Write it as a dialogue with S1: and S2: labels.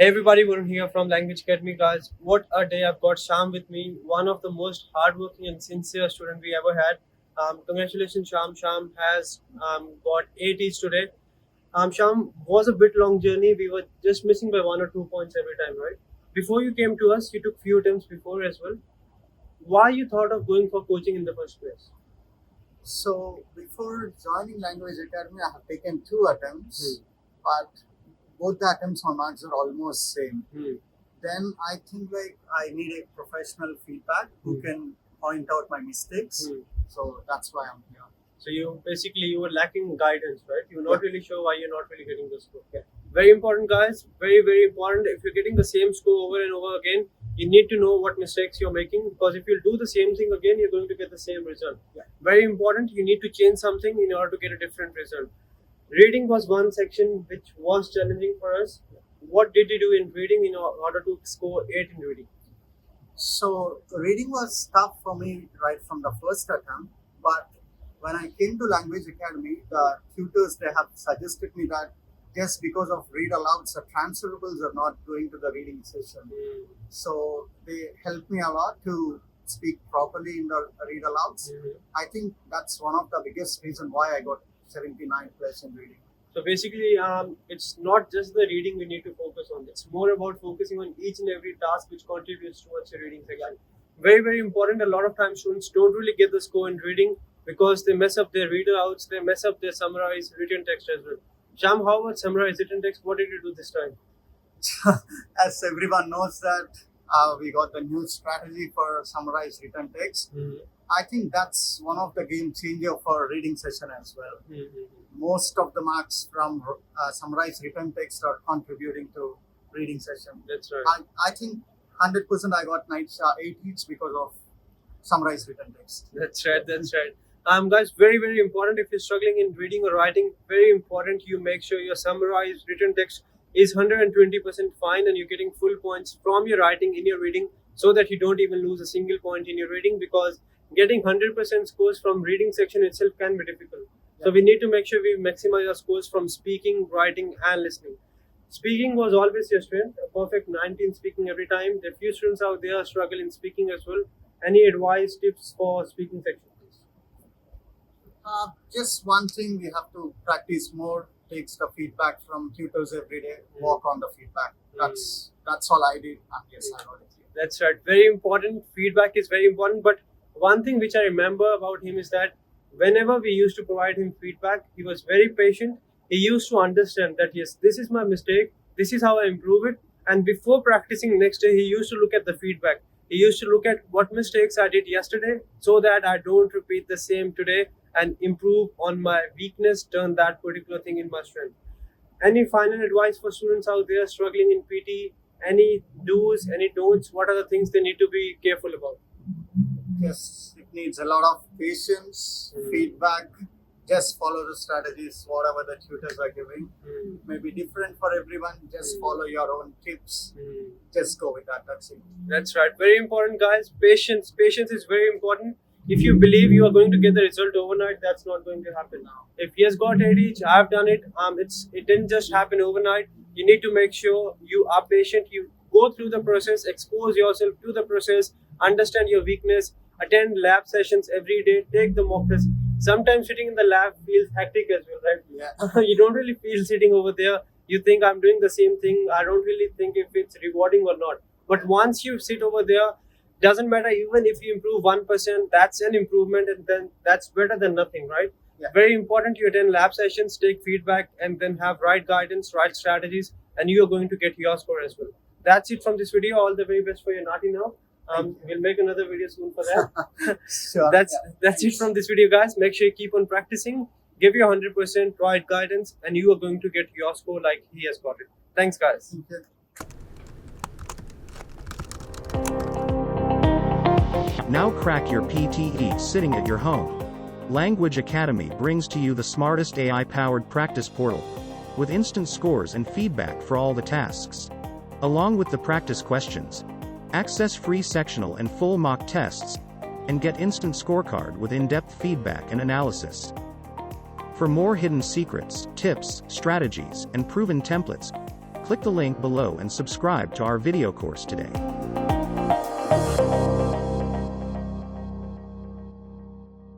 S1: Hey everybody, Varun here from Language Academy, guys. What a day! I've got Sham with me, one of the most hardworking and sincere student we ever had. Congratulations, Sham. Sham has got 80s today. Sham, was a bit long journey. We were just missing by 1 or 2 points every time, right? Before you came to us, you took few attempts before as well. Why you thought of going for coaching in the first place?
S2: So before joining Language Academy, I have taken two attempts, but both the attempts on marks are almost same. Then I think like I need a professional feedback who can point out my mistakes. So that's why I'm here.
S1: So you were lacking guidance, right? You're not really sure why you're not really getting the score. Very important, guys. Very important. If you're getting the same score over and over again, you need to know what mistakes you're making, because if you do the same thing again, you're going to get the same result. Very important. You need to change something in order to get a different result. Reading was one section which was challenging for us. What did you do in reading in order to score 8 in reading?
S2: So reading was tough for me right from the first attempt, but when I came to Language Academy, the tutors they have suggested me that just because of read alouds, the transferables are not going to the reading session. So they helped me a lot to speak properly in the read alouds. I think that's one of the biggest reason why I got 79 plus in reading.
S1: So basically, it's not just the reading we need to focus on. It's more about focusing on each and every task which contributes towards your reading section. Very important. A lot of times students don't really get the score in reading because they mess up their reader outs, they mess up their summarized written text as well. Sham, how about summarized written text? What did you do this time?
S2: As everyone knows that we got the new strategy for summarized written text. I think that's one of the game changer for reading session as well. Most of the marks from summarized written text are contributing to reading session.
S1: That's right.
S2: I think 100% I got 8 each because of summarized written text.
S1: That's right. Guys, very important. If you're struggling in reading or writing, very important you make sure your summarized written text is 120% fine and you're getting full points from your writing in your reading, so that you don't even lose a single point in your reading, because getting 100% scores from reading section itself can be difficult. So we need to make sure we maximize our scores from speaking, writing and listening. Speaking was always your strength, a perfect 19 speaking every time. There are few students out there struggle in speaking as well. Any advice, tips for speaking section, please?
S2: Just one thing, we have to practice more, takes the feedback from tutors every day, work on the feedback. That's all I did. Yes, I got it.
S1: That's right. Very important. Feedback is very important. But one thing which I remember about him is that whenever we used to provide him feedback, he was very patient. He used to understand that, yes, this is my mistake. This is how I improve it. And before practicing next day, he used to look at the feedback. He used to look at what mistakes I did yesterday so that I don't repeat the same today and improve on my weakness, turn that particular thing in my strength. Any final advice for students out there struggling in PT? Any do's, any don'ts? What are the things they need to be careful about?
S2: Yes, it needs a lot of patience, feedback. Just follow the strategies, whatever the tutors are giving. May be different for everyone. Just follow your own tips. Just go with that. That's it.
S1: That's right. Very important, guys. Patience. Patience is very important. If you believe you are going to get the result overnight, that's not going to happen. If he has got 8 each, I've done it. It didn't just happen overnight. You need to make sure you are patient. You go through the process, expose yourself to the process, understand your weakness, attend lab sessions every day, take the mock test. Sometimes sitting in the lab feels hectic as well, right?
S2: Yeah.
S1: You don't really feel sitting over there. You think I'm doing the same thing. I don't really think if it's rewarding or not. But once you sit over there, doesn't matter, even if you improve 1%, that's an improvement, and then that's better than nothing, right?
S2: Yeah.
S1: Very important you attend lab sessions, take feedback, and then have right guidance, right strategies, and you are going to get your score as well. That's it from this video. All the very best for your Nati now. We'll make another video soon for that.
S2: Sure.
S1: That's it from this video, guys. Make sure you keep on practicing, give your 100% right guidance, and you are going to get your score like he has got it. Thanks, guys.
S2: Thank you.
S3: Now crack your PTE sitting at your home. Language Academy brings to you the smartest AI-powered practice portal, with instant scores and feedback for all the tasks. Along with the practice questions, access free sectional and full mock tests, and get instant scorecard with in-depth feedback and analysis. For more hidden secrets, tips, strategies, and proven templates, Click the link below and subscribe to our video course today.